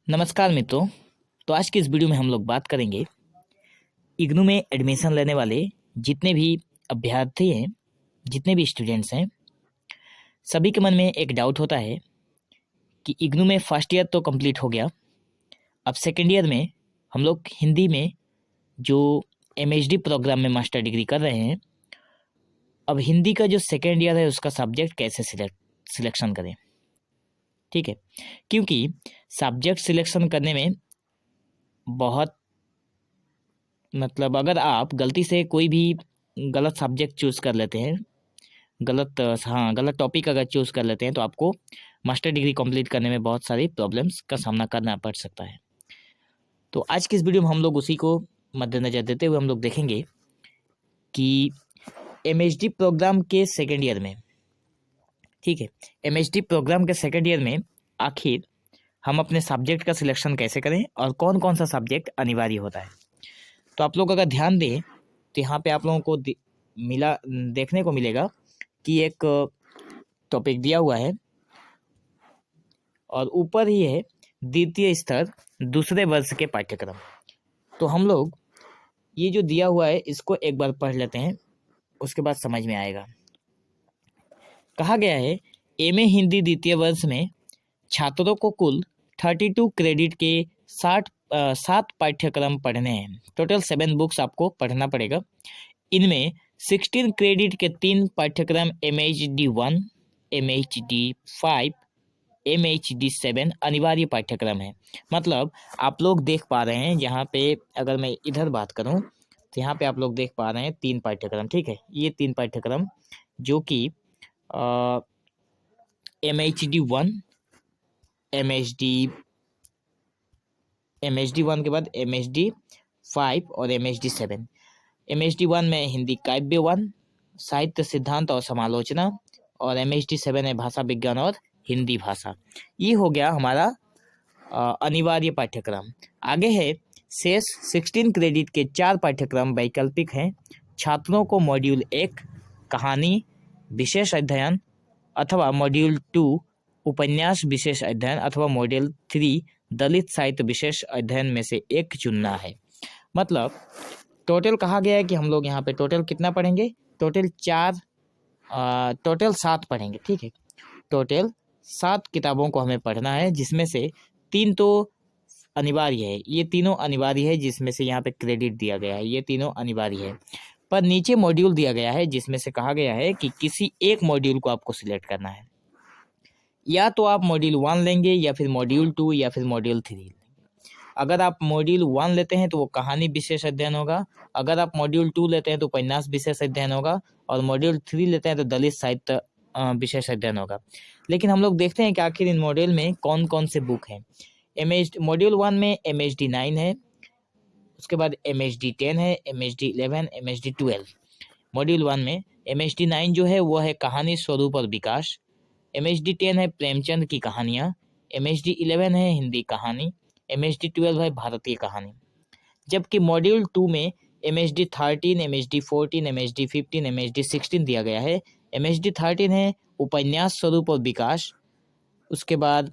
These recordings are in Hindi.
नमस्कार मित्रों। तो आज की इस वीडियो में हम लोग बात करेंगे इग्नू में एडमिशन लेने वाले जितने भी अभ्यर्थी हैं, जितने भी स्टूडेंट्स हैं, सभी के मन में एक डाउट होता है कि इग्नू में फर्स्ट ईयर तो कंप्लीट हो गया, अब सेकेंड ईयर में हम लोग हिंदी में जो एमएचडी प्रोग्राम में मास्टर डिग्री कर रहे हैं, अब हिंदी का जो सेकेंड ईयर है उसका सब्जेक्ट कैसे सिलेक्शन करें। ठीक है, क्योंकि सब्जेक्ट सिलेक्शन करने में बहुत अगर आप गलती से कोई भी गलत सब्जेक्ट चूज़ कर लेते हैं, गलत टॉपिक अगर चूज़ कर लेते हैं तो आपको मास्टर डिग्री कंप्लीट करने में बहुत सारी प्रॉब्लम्स का सामना करना पड़ सकता है। तो आज की इस वीडियो में हम लोग उसी को मद्देनज़र देते हुए हम लोग देखेंगे कि एमएचडी प्रोग्राम के सेकेंड ईयर में, ठीक है, एमएचडी प्रोग्राम के सेकेंड ईयर में आखिर हम अपने सब्जेक्ट का सिलेक्शन कैसे करें और कौन कौन सा सब्जेक्ट अनिवार्य होता है। तो आप लोग अगर ध्यान दें तो यहाँ पे आप लोगों को देखने को मिलेगा कि एक टॉपिक दिया हुआ है और ऊपर ही है द्वितीय स्तर दूसरे वर्ष के पाठ्यक्रम। तो हम लोग ये जो दिया हुआ है इसको एक बार पढ़ लेते हैं, उसके बाद समझ में आएगा। कहा गया है एमए हिंदी द्वितीय वर्ष में छात्रों को कुल 32 क्रेडिट के 7 पाठ्यक्रम पढ़ने हैं। टोटल 7 बुक्स आपको पढ़ना पड़ेगा। इनमें 16 क्रेडिट के 3 पाठ्यक्रम MHD1, MHD5, MHD7 अनिवार्य पाठ्यक्रम है। मतलब आप लोग देख पा रहे हैं यहाँ पे, अगर मैं इधर बात करूँ तो यहाँ पे आप लोग देख पा रहे हैं 3 पाठ्यक्रम। ठीक है, ये 3 पाठ्यक्रम जो कि MHD1, MHD1 के बाद MHD5 और MHD7। MHD1 में हिंदी काव्य 1, साहित्य सिद्धांत और समालोचना, और MHD7 है भाषा विज्ञान और हिंदी भाषा। ये हो गया हमारा अनिवार्य पाठ्यक्रम। आगे है शेष 16 क्रेडिट के 4 पाठ्यक्रम वैकल्पिक हैं। छात्रों को मॉड्यूल 1 कहानी विशेष अध्ययन अथवा मॉड्यूल 2 उपन्यास विशेष अध्ययन अथवा मॉड्यूल 3 दलित साहित्य विशेष अध्ययन में से एक चुनना है। मतलब टोटल कहा गया है कि हम लोग यहाँ पे टोटल कितना पढ़ेंगे, टोटल 7 पढ़ेंगे। ठीक है, टोटल 7 किताबों को हमें पढ़ना है, जिसमें से 3 तो अनिवार्य है। ये तीनों अनिवार्य है, जिसमें से यहाँ पे क्रेडिट दिया गया है, ये तीनों अनिवार्य है। पर नीचे मॉड्यूल दिया गया है जिसमें से कहा गया है कि किसी एक मॉड्यूल को आपको सिलेक्ट करना है। या तो आप मॉड्यूल 1 लेंगे या फिर मॉड्यूल 2 या फिर मॉड्यूल 3 लेंगे। अगर आप मॉड्यूल 1 लेते हैं तो वो कहानी विशेष अध्ययन होगा, अगर आप मॉड्यूल 2 लेते हैं तो उपन्यास विशेष अध्ययन होगा, और मॉड्यूल 3 लेते हैं तो दलित साहित्य विशेष अध्ययन होगा। लेकिन हम लोग देखते हैं कि आखिर इन मॉड्यूल में कौन कौन से बुक हैं। मॉड्यूल 1 में MHD9 है, उसके बाद MHD10 है, MHD11, MHD12। मॉड्यूल 1 में MHD9 जो है वो है कहानी स्वरूप और विकास, MHD10 है प्रेमचंद की कहानियाँ, MHD11 है हिंदी कहानी, MHD12 है भारतीय कहानी। जबकि मॉड्यूल 2 में MHD13, MHD14, MHD15, MHD16 दिया गया है। MHD13 है उपन्यास स्वरूप और विकास, उसके बाद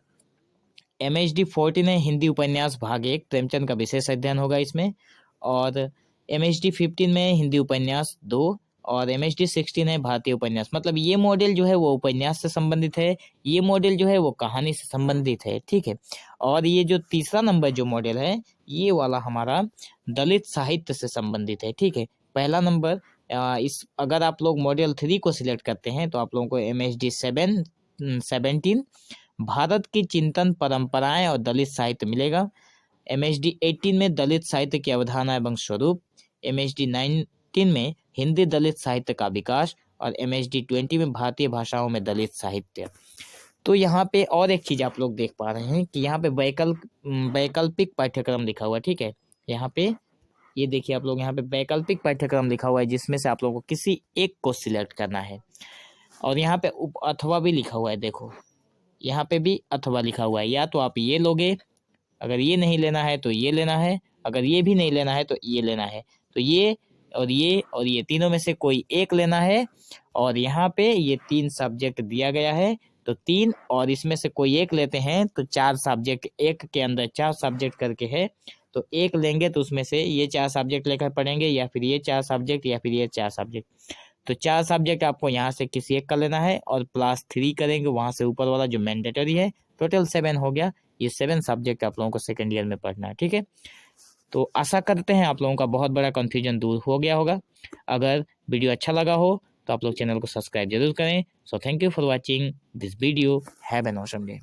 MHD14 है हिंदी उपन्यास भाग 1, प्रेमचंद का विशेष अध्ययन होगा इसमें, और MHD15 में हिंदी उपन्यास 2, और MHD16 है भारतीय उपन्यास। मतलब ये मॉडल जो है वो उपन्यास से संबंधित है, ये मॉडल जो है वो कहानी से संबंधित है। ठीक है, और ये जो तीसरा नंबर जो मॉडल है ये वाला हमारा दलित साहित्य से संबंधित है। ठीक है, पहला नंबर अगर आप लोग मॉडल 3 को सिलेक्ट करते हैं तो आप लोगों को MHD17 भारत की चिंतन परंपराएं और दलित साहित्य मिलेगा। MHD18 में दलित साहित्य की अवधारणा एवं स्वरूप, MHD19 में हिंदी दलित साहित्य का विकास, और MHD20 में भारतीय भाषाओं में दलित साहित्य। तो यहाँ पे और एक चीज़ आप लोग देख पा रहे हैं कि यहाँ पे वैकल्पिक पाठ्यक्रम लिखा हुआ है। ठीक है, यहाँ पे ये देखिए आप लोग, यहाँ पे वैकल्पिक पाठ्यक्रम लिखा हुआ है जिसमें से आप लोगों को किसी एक को सिलेक्ट करना है। और यहाँ पे अथवा भी लिखा हुआ है, देखो यहाँ पे भी अथवा लिखा हुआ है। या तो आप ये लोगे, अगर ये नहीं लेना है तो ये लेना है, अगर ये भी नहीं लेना है तो ये लेना है। तो ये और ये तीनों में से कोई एक लेना है। और यहाँ पे ये 3 सब्जेक्ट दिया गया है तो 3 और इसमें से कोई एक लेते हैं तो 4 सब्जेक्ट, एक के अंदर 4 सब्जेक्ट करके है, तो एक लेंगे तो उसमें से ये 4 सब्जेक्ट लेकर पढ़ेंगे या फिर ये 4 सब्जेक्ट या फिर ये 4 सब्जेक्ट। तो 4 सब्जेक्ट आपको यहाँ से किसी एक का लेना है और +3 करेंगे वहाँ से ऊपर वाला जो मैंडेटरी है, टोटल 7 हो गया। ये 7 सब्जेक्ट आप लोगों को सेकेंड ईयर में पढ़ना है, ठीक है। तो आशा करते हैं आप लोगों का बहुत बड़ा कन्फ्यूजन दूर हो गया होगा। अगर वीडियो अच्छा लगा हो तो आप लोग चैनल को सब्सक्राइब जरूर करें। So thank you for watching this video. Have an awesome day.